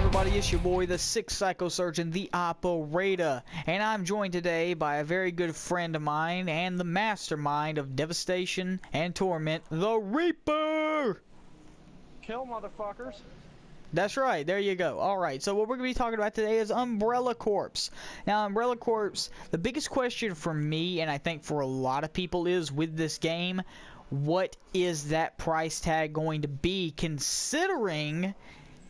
everybody? It's your boy, the Sick Psycho Surgeon, the Operator, and I'm joined today by a very good friend of mine and the mastermind of devastation and torment, the Reaper! Kill motherfuckers. That's right, there you go. Alright, so what we're going to be talking about today is Umbrella Corps. Now, Umbrella Corps, the biggest question for me, and I think for a lot of people, is with this game, what is that price tag going to be, considering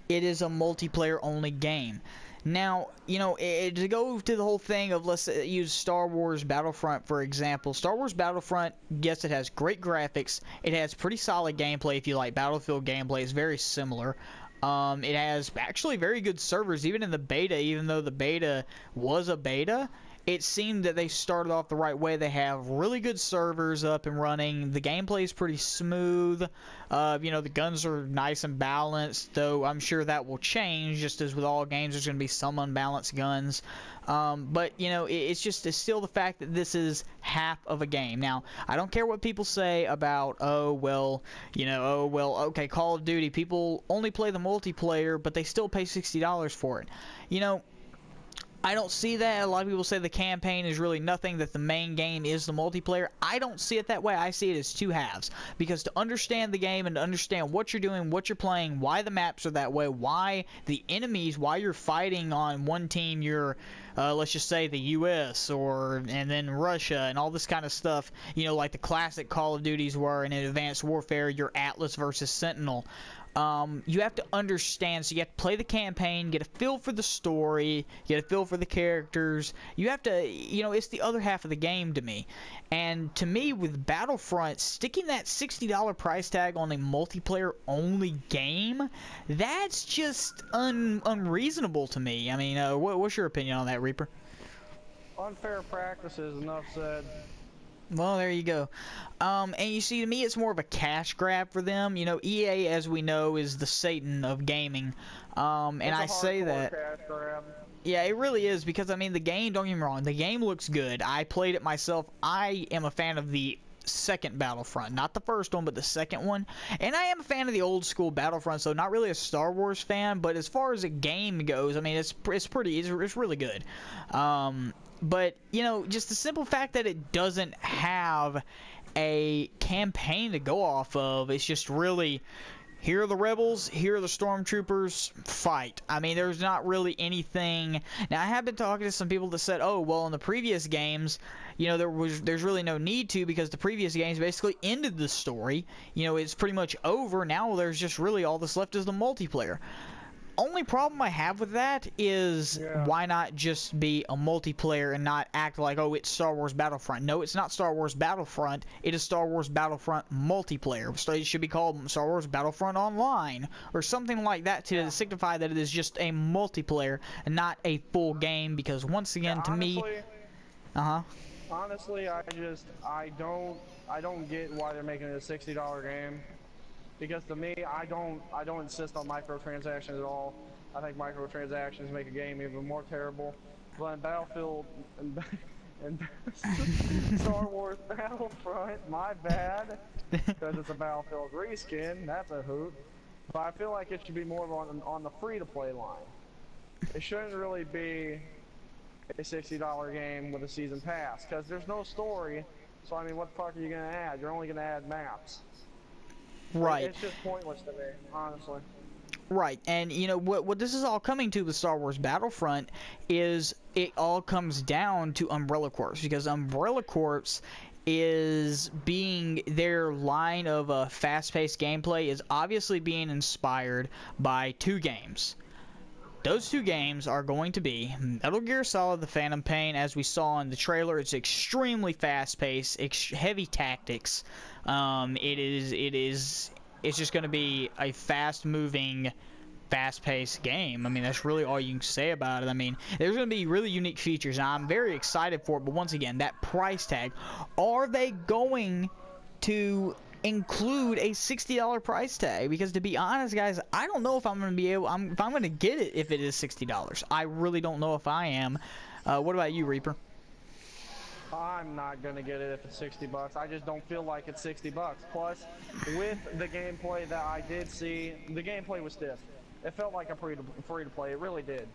it is a multiplayer only game? Now, you know, to go to the whole thing of, let's use Star Wars Battlefront for example. Star Wars Battlefront, yes, it has great graphics. It has pretty solid gameplay if you like Battlefield gameplay. It's very similar. It has actually very good servers, even in the beta. Even though the beta was a beta, it seemed that they started off the right way. They have really good servers up and running. The gameplay is pretty smooth. You know, the guns are nice and balanced, though I'm sure that will change. Just as with all games, there's going to be some unbalanced guns. But, you know, it's still the fact that this is half of a game. Now, I don't care what people say about, oh, well, you know, oh, well, okay, Call of Duty. People only play the multiplayer, but they still pay $60 for it. You know, I don't see that. A lot of people say the campaign is really nothing, that the main game is the multiplayer. I don't see it that way. I see it as two halves. Because to understand the game and to understand what you're doing, what you're playing, why the maps are that way, why the enemies, why you're fighting on one team, you're, let's just say the US, and then Russia, and all this kind of stuff, you know, like the classic Call of Duties were in Advanced Warfare, your Atlas versus Sentinel. You have to understand, so you have to play the campaign, get a feel for the story, get a feel for the characters. You have to, you know, it's the other half of the game to me. And to me, with Battlefront, sticking that $60 price tag on a multiplayer-only game, that's just unreasonable to me. I mean, what's your opinion on that, Reaper? Unfair practices, enough said. Well, there you go. And you see, to me, it's more of a cash grab for them. You know, EA, as we know, is the Satan of gaming. And I say that. Cash grab. Yeah, it really is, because, I mean, the game, don't get me wrong, the game looks good. I played it myself. I am a fan of the second Battlefront, not the first one, but the second one. And I am a fan of the old school Battlefront, so not really a Star Wars fan, but as far as a game goes, I mean, it's really good. But, you know, just the simple fact that it doesn't have a campaign to go off of, it's just really, here are the rebels, here are the stormtroopers, fight. I mean, there's not really anything. Now, I have been talking to some people that said, oh, well, in the previous games, you know, there's really no need to, because the previous games basically ended the story. You know, it's pretty much over. Now there's just really all that's left is the multiplayer. Only problem I have with that is, why not just be a multiplayer and not act like, oh, it's Star Wars Battlefront? No, it's not Star Wars Battlefront. It is Star Wars Battlefront multiplayer. So it should be called Star Wars Battlefront Online or something like that to signify that it is just a multiplayer and not a full game. Because once again, to me, honestly, I don't get why they're making it a $60 game. Because to me, I don't insist on microtransactions at all. I think microtransactions make a game even more terrible. But in Battlefield and Star Wars Battlefront, my bad, because it's a Battlefield reskin. That's a hoot. But I feel like it should be more on the free-to-play line. It shouldn't really be a $60 game with a season pass, because there's no story. So I mean, what the fuck are you gonna add? You're only gonna add maps. Right. It's just pointless to me, honestly. Right, and you know what this is all coming to with Star Wars Battlefront is it all comes down to Umbrella Corps, because Umbrella Corps is being their line of fast-paced gameplay is obviously being inspired by two games. Those two games are going to be Metal Gear Solid: The Phantom Pain. As we saw in the trailer, it's extremely fast-paced, heavy tactics. It's just going to be a fast-moving, fast-paced game. I mean, that's really all you can say about it. I mean, there's going to be really unique features, and I'm very excited for it. But once again, that price tag, are they going to include a $60 price tag? Because to be honest, guys, I don't know if I'm going to be able, if I'm going to get it if it is $60. I really don't know if I am. What about you, Reaper? I'm not gonna get it if it's 60 bucks. I just don't feel like it's 60 bucks. Plus, with the gameplay that I did see, the gameplay was stiff. It felt like a free to play. It really did.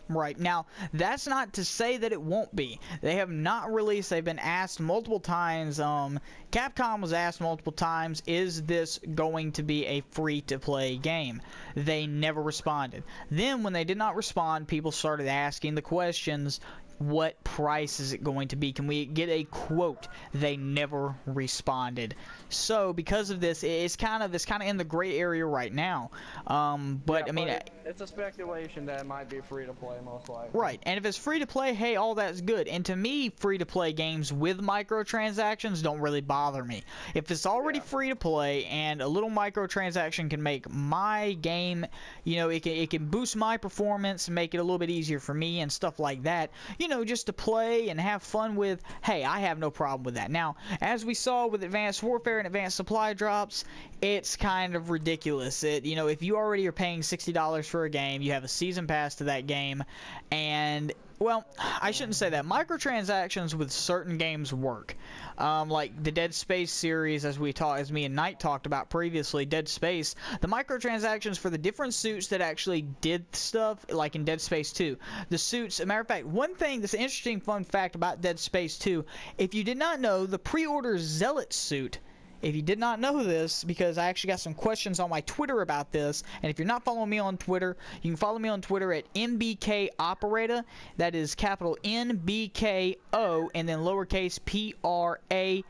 Right. Now, that's not to say that it won't be. They have not released, they've been asked multiple times, Capcom was asked multiple times, is this going to be a free-to-play game? They never responded. Then, when they did not respond, people started asking the questions, what price is it going to be? Can we get a quote? They never responded. So because of this, it's kind of in the gray area right now. But yeah, I mean, it's a speculation that it might be free to play most likely. Right, and if it's free to play, hey, all that's good. And to me, free to play games with microtransactions don't really bother me. If it's already free to play and a little microtransaction can make my game, you know, it can boost my performance, make it a little bit easier for me and stuff like that, you know, just to play and have fun with, hey, I have no problem with that. Now, as we saw with Advanced Warfare and Advanced Supply Drops, it's kind of ridiculous. You know, if you already are paying $60 for a game, you have a season pass to that game, and, well, I shouldn't say that. Microtransactions with certain games work. Like the Dead Space series, as me and Knight talked about previously, Dead Space, the microtransactions for the different suits that actually did stuff, like in Dead Space 2. The suits, as a matter of fact, one thing that's an interesting fun fact about Dead Space 2, if you did not know, the pre-order Zealot suit, if you did not know this, because I actually got some questions on my Twitter about this, and if you're not following me on Twitter, you can follow me on Twitter at MBK Operator. That is capital NBKO and then lowercase PRATA.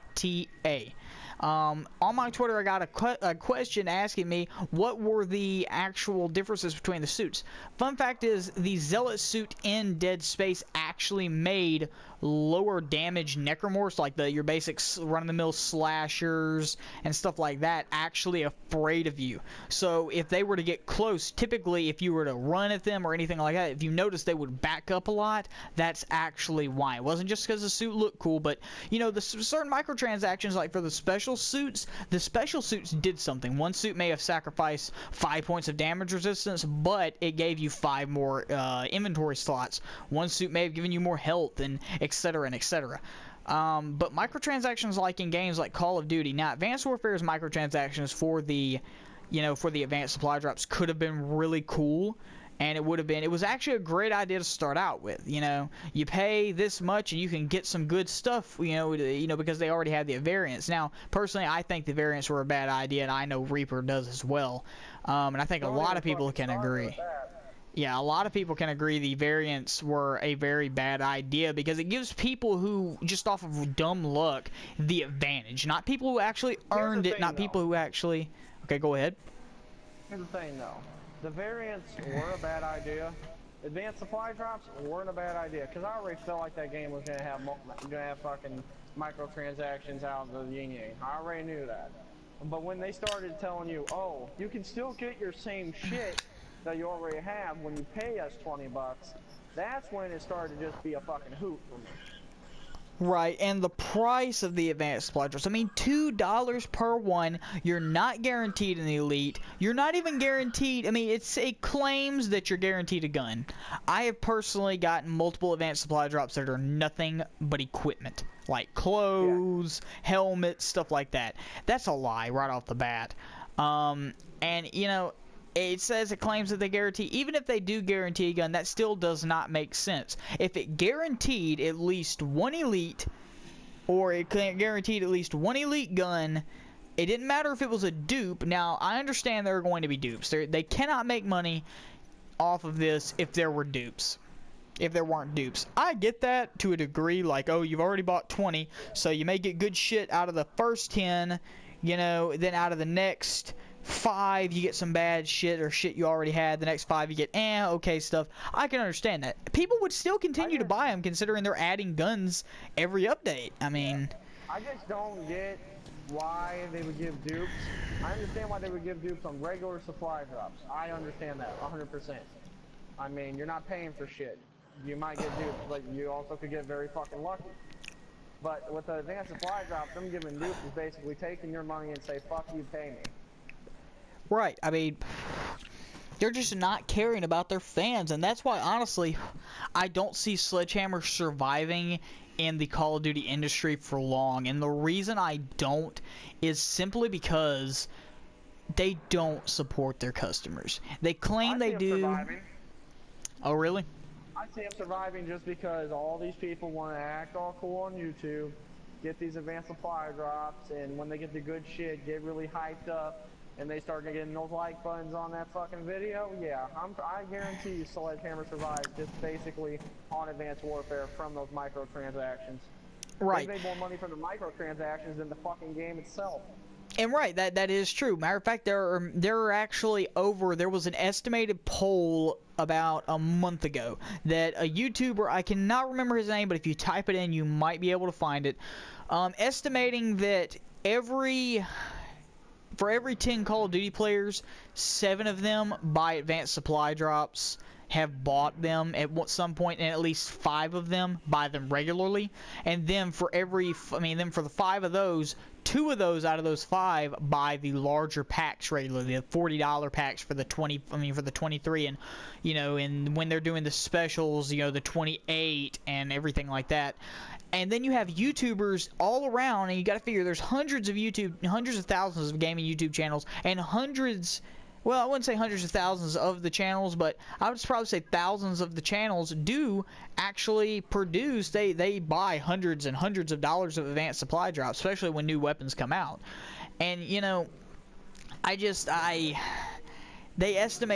On my Twitter, I got a question asking me what were the actual differences between the suits. Fun fact is, the Zealot suit in Dead Space actually made lower damage necromorphs, like your basic run-of-the-mill slashers and stuff like that, actually afraid of you. So if they were to get close, typically if you were to run at them or anything like that, if you notice they would back up a lot. That's actually why. It wasn't just because the suit looked cool, but you know, the certain microtransactions, like for the special suits did something. One suit may have sacrificed 5 points of damage resistance, but it gave you 5 more inventory slots. One suit may have given you more health, and etc. and etc. But microtransactions, like in games like Call of Duty, now Advanced Warfare's microtransactions for the Advanced Supply Drops could have been really cool, and it was actually a great idea to start out with. You know, you pay this much and you can get some good stuff, because they already have the variants. Now, personally, I think the variants were a bad idea, and I know Reaper does as well. And I think a lot of people can agree. Yeah, a lot of people can agree the variants were a very bad idea, because it gives people who, just off of dumb luck, the advantage. Not people who actually earned it, not people who actually... Okay, go ahead. Here's the thing, though. The variants were a bad idea. Advanced Supply Drops weren't a bad idea, because I already felt like that game was going to have fucking microtransactions out of the yin-yang. I already knew that. But when they started telling you, oh, you can still get your same shit that you already have when you pay us $20, that's when it started to just be a fucking hoot for me. Right, and the price of the Advanced Supply Drops, I mean, $2 per one. You're not guaranteed an elite. You're not even guaranteed, I mean, it claims that you're guaranteed a gun. I have personally gotten multiple Advanced Supply Drops that are nothing but equipment, like clothes, helmets, stuff like that. That's a lie right off the bat. And, you know, it says it claims that they guarantee. Even if they do guarantee a gun, that still does not make sense. If it guaranteed at least one elite, or it guaranteed at least one elite gun, it didn't matter if it was a dupe. Now, I understand there are going to be dupes. They cannot make money off of this if there were dupes. If there weren't dupes. I get that to a degree, like, oh, you've already bought 20, so you may get good shit out of the first 10, you know, then out of the next 5 you get some bad shit, or shit you already had. The next 5 you get okay stuff. I can understand that. People would still continue to buy them, considering they're adding guns every update. I mean, I just don't get why they would give dupes. I understand why they would give dupes on regular supply drops. I understand that 100%. I mean, you're not paying for shit. You might get dupes, but you also could get very fucking lucky. But with the Advanced Supply Drops, them giving dupes is basically taking your money and say, fuck you, pay me. Right, I mean, they're just not caring about their fans, and that's why, honestly, I don't see Sledgehammer surviving in the Call of Duty industry for long. And the reason I don't is simply because they don't support their customers. They claim they do. Surviving. Oh, really? I see them surviving just because all these people want to act all cool on YouTube, get these advanced supply drops, and when they get the good shit, get really hyped up, and they start getting those like buttons on that fucking video. Yeah, I guarantee you Sledgehammer survives just basically on Advanced Warfare from those microtransactions. Right. They made more money from the microtransactions than the fucking game itself. And right, that is true. Matter of fact, there are actually there was an estimated poll about a month ago that a YouTuber, I cannot remember his name, but if you type it in, you might be able to find it, estimating that for every 10 Call of Duty players, 7 of them buy advanced supply drops, have bought them at some point, and at least 5 of them buy them regularly. And then for the 5 of those, 2 of those out of those 5 buy the larger packs regularly, the $40 packs for the 23, and and when they're doing the specials, the 28 and everything like that. And then you have YouTubers all around, and you got to figure there's hundreds of thousands of gaming YouTube channels, and hundreds. Well, I wouldn't say hundreds of thousands of the channels, but I would probably say thousands of the channels do actually produce. They buy hundreds and hundreds of dollars of advanced supply drops, especially when new weapons come out. And they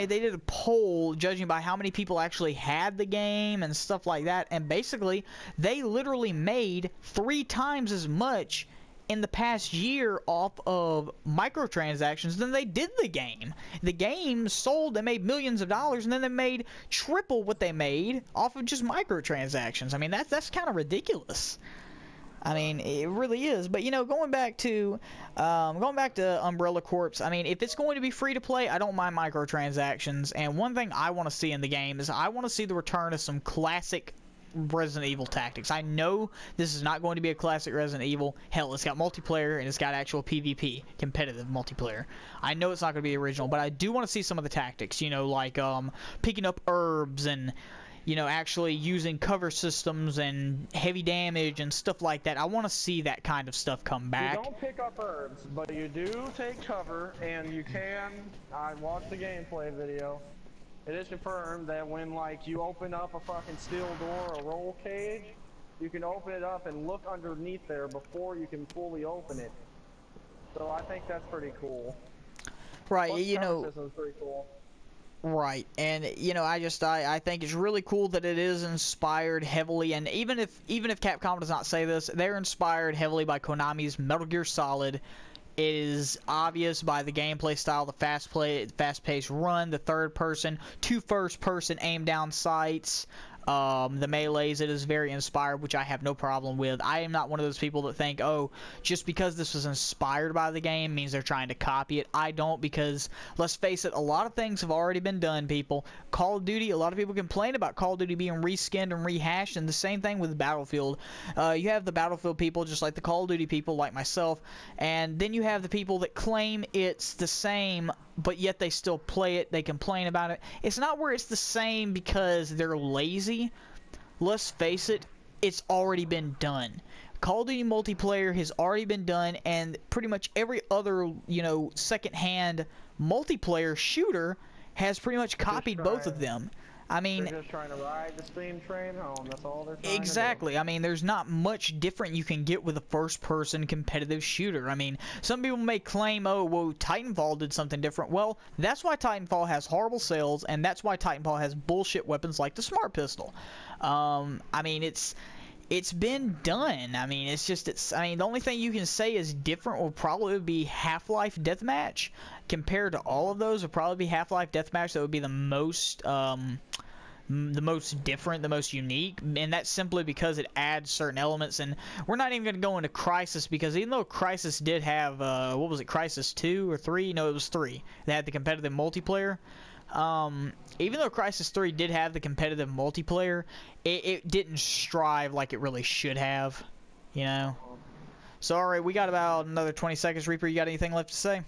did a poll judging by how many people actually had the game and stuff like that, and basically they literally made 3 times as much in the past year off of microtransactions than they did the game. The game sold, they made millions of dollars, and then they made triple what they made off of just microtransactions. I mean, that's kind of ridiculous. I mean, it really is. But going back to Umbrella Corps, I mean, if it's going to be free to play, I don't mind microtransactions. And one thing I want to see in the game is I want to see the return of some classic Resident Evil tactics. I know this is not going to be a classic Resident Evil. Hell, it's got multiplayer and it's got actual PvP, competitive multiplayer. I know it's not going to be original, but I do want to see some of the tactics, like picking up herbs and actually using cover systems and heavy damage and stuff like that. I want to see that kind of stuff come back. You don't pick up herbs, but you do take cover, and you can. I watched the gameplay video. It is confirmed that when, you open up a fucking steel door or roll cage, you can open it up and look underneath there before you can fully open it. So I think that's pretty cool. Right, System's pretty cool. Right, and I think it's really cool that it is inspired heavily, and even if Capcom does not say this, they're inspired heavily by Konami's Metal Gear Solid. It is obvious by the gameplay style, the fast-paced run, the third person to first person aim down sights, the melees. It is very inspired, which I have no problem with. I am not one of those people that think, oh, just because this was inspired by the game means they're trying to copy it. I don't, because let's face it, a lot of things have already been done, people. Call of Duty, a lot of people complain about Call of Duty being reskinned and rehashed, and the same thing with Battlefield. You have the Battlefield people, just like the Call of Duty people, like myself, and then you have the people that claim it's the same, but yet they still play it, they complain about it. It's not where it's the same because they're lazy. Let's face it, it's already been done. Call of Duty multiplayer has already been done, and pretty much every other, second-hand multiplayer shooter has pretty much copied both of them. I mean, they're just trying to ride the steam train home. That's all they're trying exactly. to do. I mean, there's not much different you can get with a first-person competitive shooter. I mean, some people may claim, oh, well, Titanfall did something different. Well, that's why Titanfall has horrible sales, and that's why Titanfall has bullshit weapons like the Smart Pistol. I mean, it's been done. I mean, the only thing you can say is different will probably be Half-Life Deathmatch. Compared to all of those, would probably be Half-Life Deathmatch that would be the most different, the most unique, and that's simply because it adds certain elements. And we're not even going to go into Crysis, because even though Crysis did have, what was it, Crysis 2 or 3? No, it was 3. They had the competitive multiplayer. Even though Crysis 3 did have the competitive multiplayer, it didn't strive like it really should have, So, alright, we got about another 20 seconds. Reaper, you got anything left to say?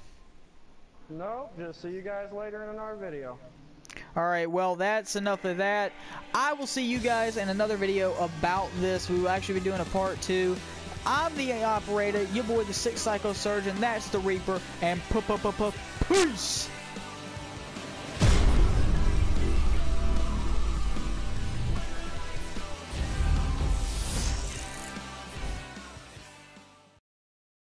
No, just see you guys later in another video. Alright, well, that's enough of that. I will see you guys in another video about this. We will actually be doing a part 2. I'm the operator, your boy the Six Psycho Surgeon, that's the Reaper, and peace.